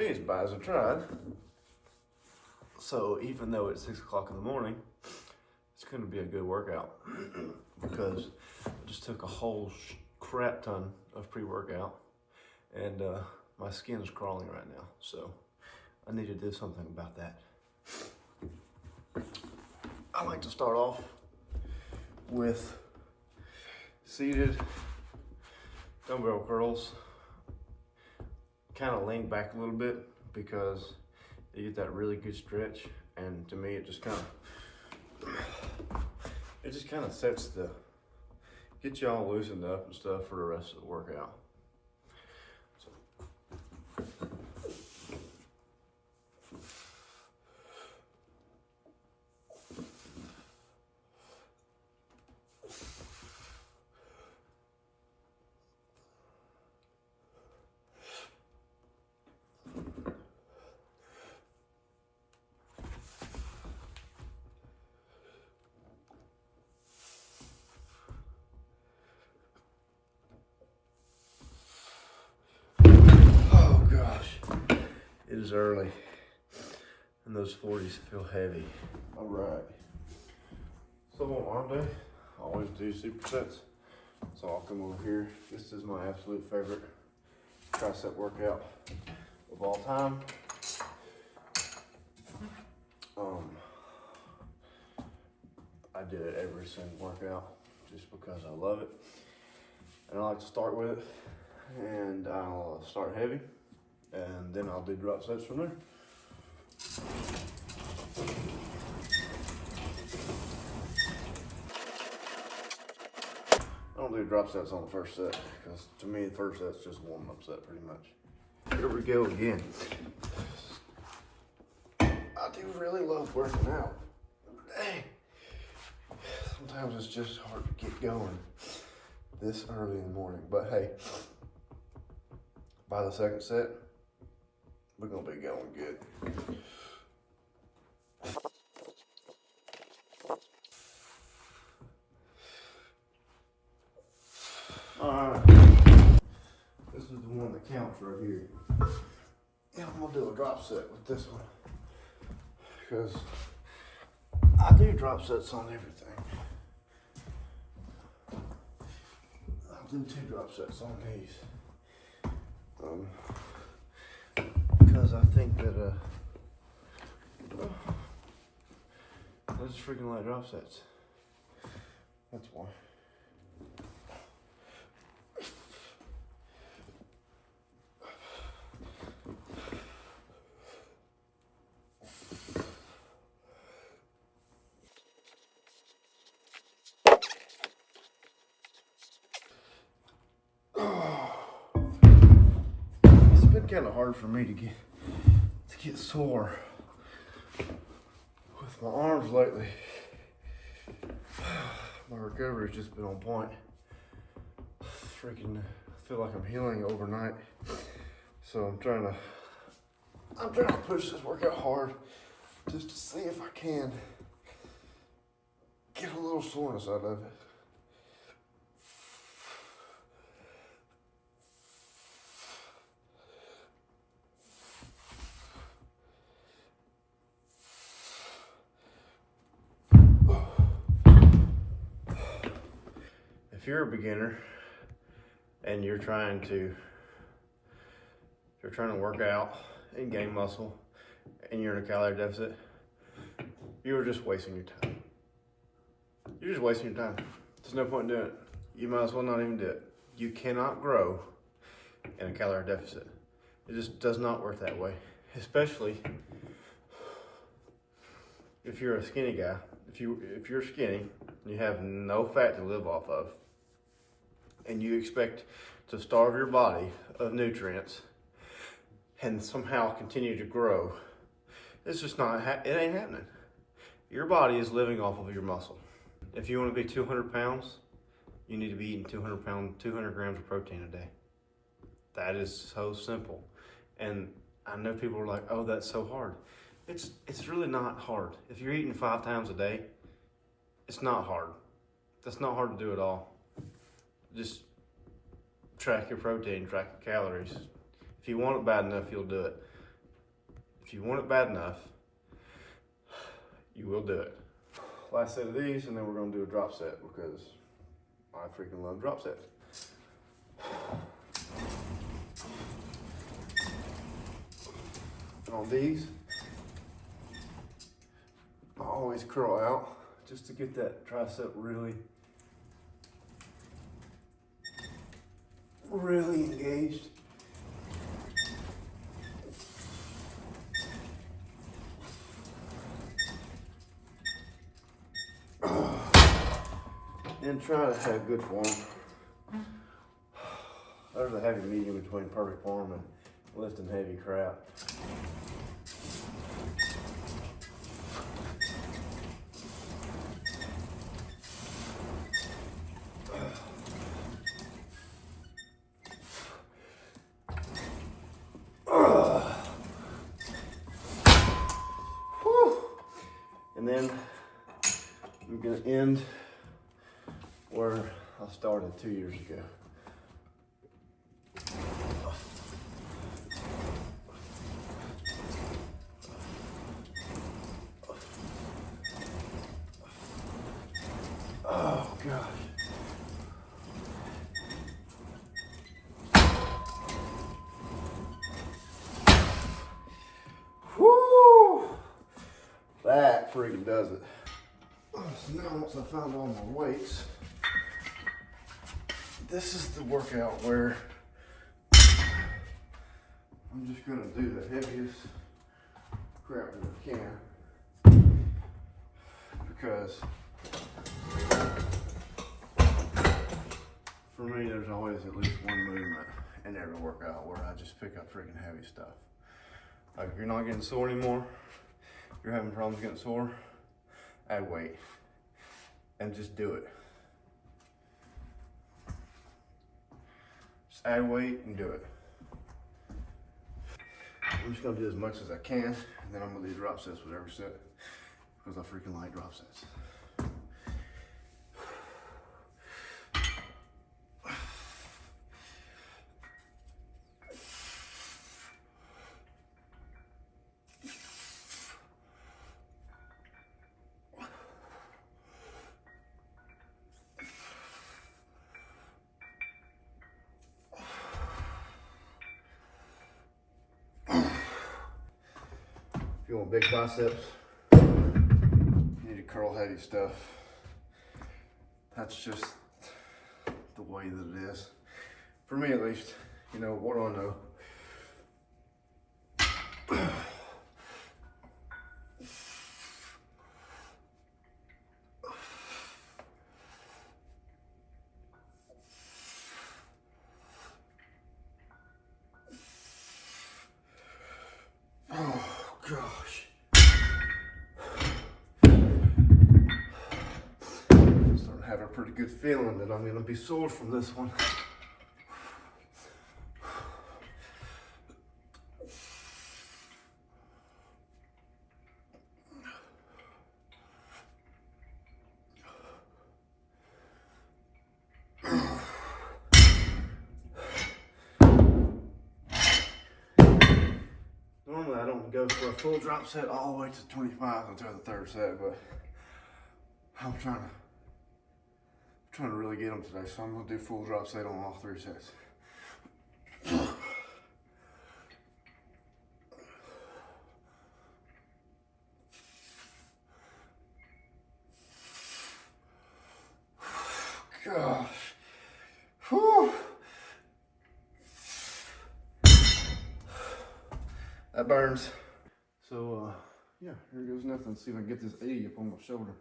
as bad as I tried. So even though it's 6 o'clock in the morning, it's gonna be a good workout because I just took a whole crap ton of pre-workout and my skin is crawling right now. So I need to do something about that. I like to start off with seated dumbbell curls. Kind of lean back a little bit because you get that really good stretch, and to me it just kind of sets the, get y'all loosened up and stuff for the rest of the workout. It is early, and those 40s feel heavy. All right. So on arm day, I always do supersets. So I'll come over here. This is my absolute favorite tricep workout of all time. I do it every single workout just because I love it. And I like to start with it, and I'll start heavy. And then I'll do drop sets from there. I don't do drop sets on the first set because to me the first set's just warm up set pretty much. Here we go again. I do really love working out. Dang. Sometimes it's just hard to get going this early in the morning, but hey, by the second set, we're gonna be going good. Alright, this is the one that counts right here. Yeah, I'm gonna do a drop set with this one because I do drop sets on everything. I'll do 2 drop sets on these. Because I think that I just freaking like drop sets. That's why. It's been kind of hard for me to get sore with my arms lately. My recovery has just been on point. Freaking, I feel like I'm healing overnight. So I'm trying to push this workout hard just to see if I can get a little soreness out of it. If you're a beginner and you're trying to work out and gain muscle and you're in a calorie deficit, you're just wasting your time. You're just wasting your time. There's no point in doing it. You might as well not even do it. You cannot grow in a calorie deficit. It just does not work that way, especially if you're a skinny guy. If you're skinny, you have no fat to live off of, and you expect to starve your body of nutrients and somehow continue to grow, it's just not, it ain't happening. Your body is living off of your muscle. If you want to be 200 pounds, you need to be eating 200 grams of protein a day. That is so simple. And I know people are like, oh, that's so hard. It's really not hard. If you're eating 5 times a day, it's not hard. That's not hard to do at all. Just track your protein, track your calories. If you want it bad enough, you'll do it. if you want it bad enough, you will do it. Last set of these, and then we're gonna do a drop set because I freaking love drop sets. On these, I always curl out just to get that tricep really engaged. And try to have good form. There's a happy medium between perfect form and lifting heavy crap. And then I'm gonna end where I started 2 years ago. Oh gosh. Whoo! That freaking does it. So now once I found all my weights, this is the workout where I'm just gonna do the heaviest crap that I can, because for me there's always at least one movement in every workout where I just pick up freaking heavy stuff. Like if you're not getting sore anymore, you're having problems getting sore, add weight and just do it. Just add weight and do it. I'm just gonna do as much as I can, and then I'm gonna do drop sets with every set because I freaking like drop sets. If you want big biceps, you need to curl heavy stuff. That's just the way that it is. For me at least, you know, what do I know? Oh gosh. I'm starting to have a pretty good feeling that I'm gonna be sore from this one. Normally I don't go for a full drop set all the way to 25 until the third set, but I'm trying to really get them today, so I'm gonna do full drop set on all 3 sets. Gosh. Whew. That burns. So, yeah, here goes nothing. Let's see if I can get this 80 up on my shoulder.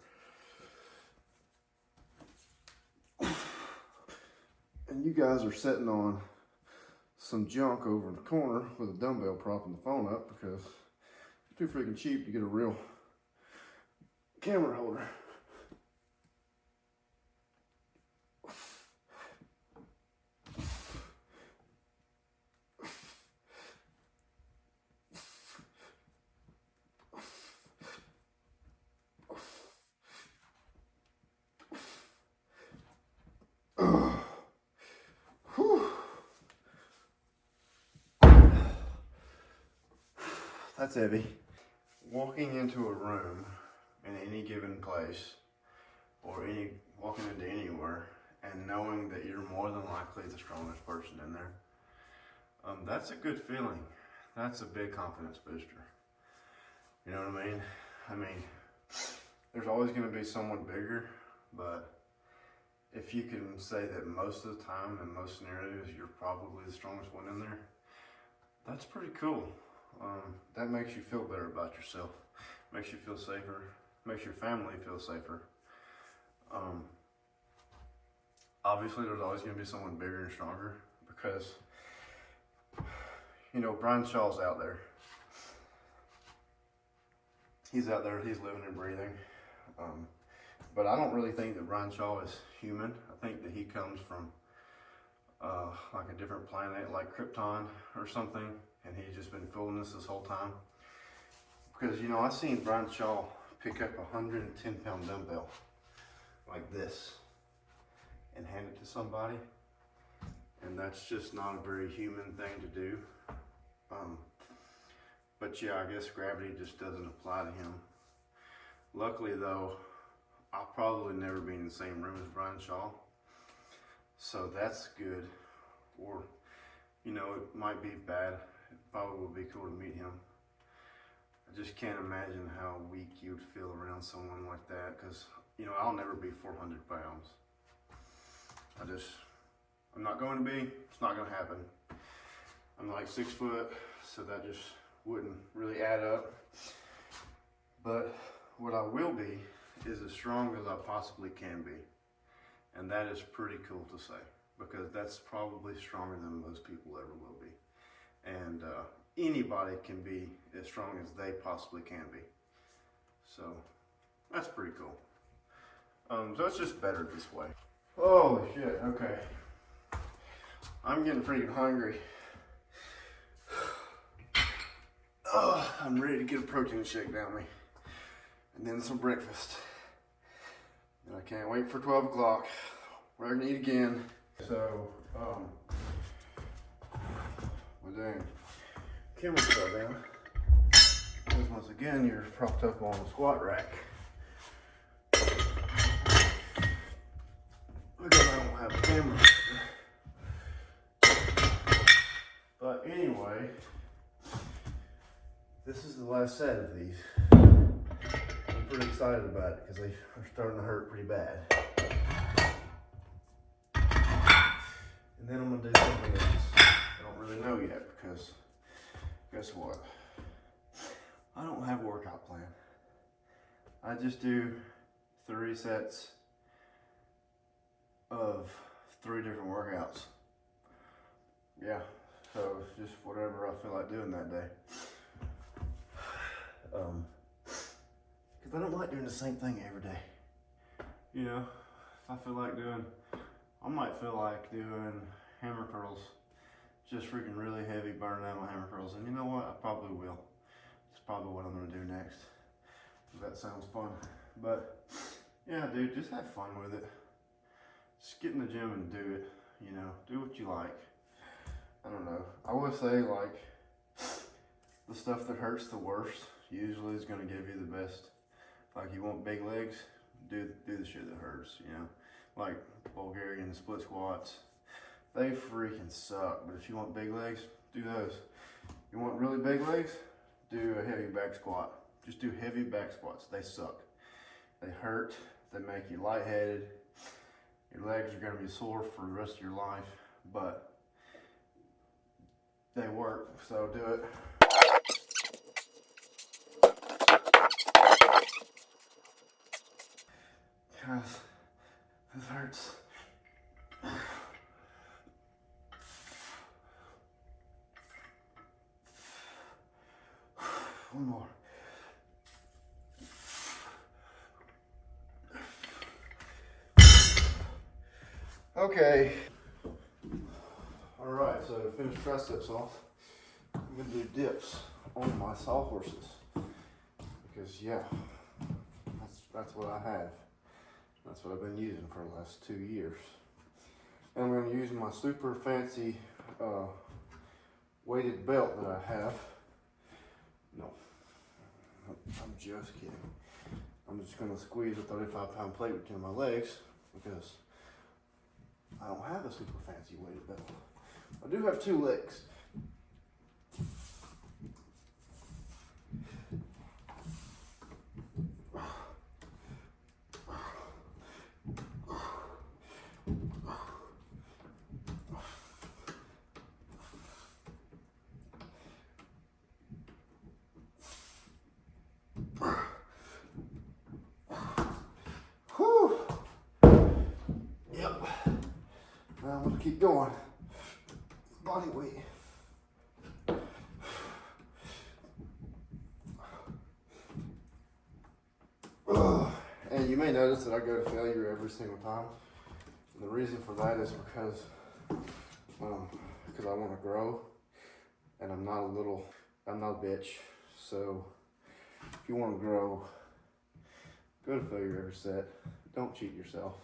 And you guys are sitting on some junk over in the corner with a dumbbell propping the phone up because it's too freaking cheap to get a real camera holder. That's heavy. Walking into a room in any given place, or walking into anywhere, and knowing that you're more than likely the strongest person in there, that's a good feeling. That's a big confidence booster. You know what I mean? I mean, there's always going to be someone bigger, but if you can say that most of the time, in most scenarios, you're probably the strongest one in there, that's pretty cool. That makes you feel better about yourself, makes you feel safer, makes your family feel safer. Obviously, there's always going to be someone bigger and stronger because, you know, Brian Shaw's out there. He's out there, he's living and breathing. But I don't really think that Brian Shaw is human. I think that he comes from like a different planet, like Krypton or something, and he's just been fooling us this whole time. Because, you know, I seen Brian Shaw pick up a 110-pound dumbbell like this and hand it to somebody, and that's just not a very human thing to do. But yeah, I guess gravity just doesn't apply to him. Luckily though, I'll probably never be in the same room as Brian Shaw, so that's good. Or, you know, it might be bad. It probably would be cool to meet him. I just can't imagine how weak you'd feel around someone like that, because, you know, I'll never be 400 pounds. I'm not going to be. It's not going to happen. I'm like 6 foot, so that just wouldn't really add up. But what I will be is as strong as I possibly can be. And that is pretty cool to say, because that's probably stronger than most people ever will be. And anybody can be as strong as they possibly can be. So that's pretty cool. So it's just better this way. Holy shit, okay. I'm getting freaking hungry. Oh, I'm ready to get a protein shake down me. And then some breakfast. And I can't wait for 12 o'clock. We're gonna eat again. So, well dang, camera fell down. Because once again, you're propped up on the squat rack. Because I don't have a camera. But anyway, this is the last set of these. I'm pretty excited about it because they are starting to hurt pretty bad. And then I'm gonna do something else. I don't really know yet because guess what? I don't have a workout plan. I just do 3 sets of 3 different workouts. Yeah, so it's just whatever I feel like doing that day. Because I don't like doing the same thing every day. You know, if I feel like doing, I might feel like doing hammer curls, just freaking really heavy, burning out my hammer curls. And you know what? I probably will. It's probably what I'm gonna do next. That sounds fun. But yeah, dude, just have fun with it. Just get in the gym and do it. You know, do what you like. I don't know. I would say like the stuff that hurts the worst usually is gonna give you the best. Like you want big legs, do the shit that hurts. You know, like Bulgarian split squats. They freaking suck. But if you want big legs, do those. You want really big legs? Do a heavy back squat. Just do heavy back squats. They suck. They hurt. They make you lightheaded. Your legs are gonna be sore for the rest of your life, but they work, so do it. Guys, this hurts. One more. Okay. All right, so to finish triceps off, I'm gonna do dips on my sawhorses. Because yeah, that's what I have. That's what I've been using for the last 2 years. And I'm gonna use my super fancy weighted belt that I have. No, I'm just kidding. I'm just gonna squeeze a 35-pound plate between my legs because I don't have a super fancy weighted belt. I do have 2 legs. Whew. Yep. Now I'm gonna keep going. Body weight. And you may notice that I go to failure every single time. And the reason for that is because I want to grow, and I'm not a bitch. So if you want to grow, go to failure every set. Don't cheat yourself.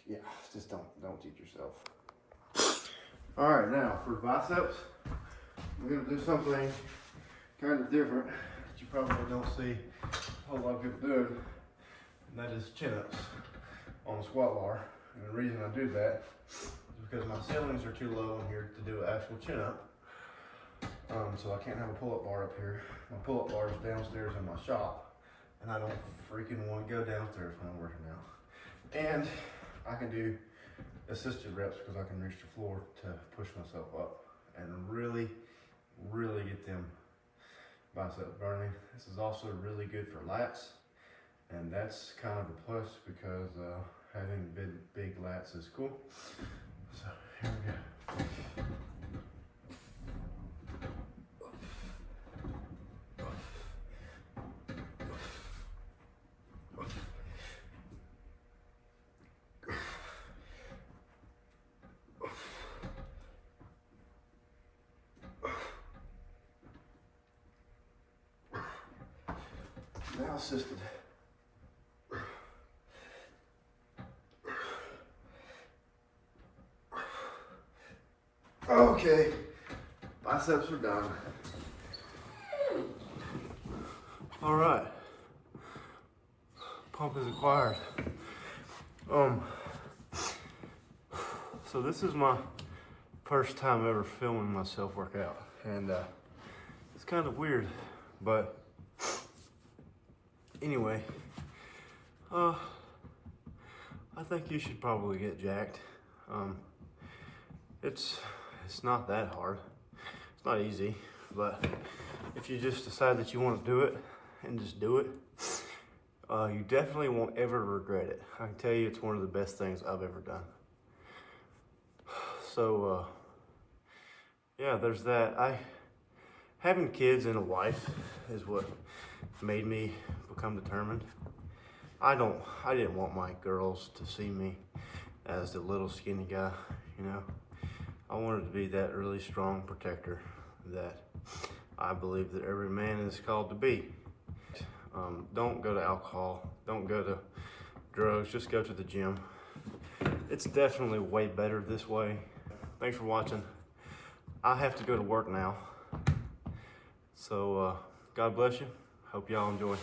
Yeah, just don't cheat yourself. All right, now for biceps, we're gonna do something kind of different that you probably don't see a whole lot of people doing, and that is chin-ups on the squat bar. And the reason I do that is because my ceilings are too low in here to do an actual chin-up. So I can't have a pull-up bar up here. My pull-up bar is downstairs in my shop, and I don't freaking want to go downstairs when I'm working out. And I can do assisted reps because I can reach the floor to push myself up and really, really get them biceps burning. This is also really good for lats, and that's kind of a plus because having big lats is cool. So here we go. Now assisted. Okay, biceps are done. All right, pump is acquired. So this is my first time ever filming myself work out, and it's kind of weird, but anyway, I think you should probably get jacked. It's not that hard. It's not easy, but if you just decide that you want to do it and just do it, you definitely won't ever regret it. I can tell you it's one of the best things I've ever done. So, yeah, there's that. Having kids and a wife is what made me become determined. I didn't want my girls to see me as the little skinny guy, you know. I wanted to be that really strong protector that I believe that every man is called to be. Don't go to alcohol, don't go to drugs, just go to the gym. It's definitely way better this way. Thanks for watching. I have to go to work now. So God bless you. Hope y'all enjoy.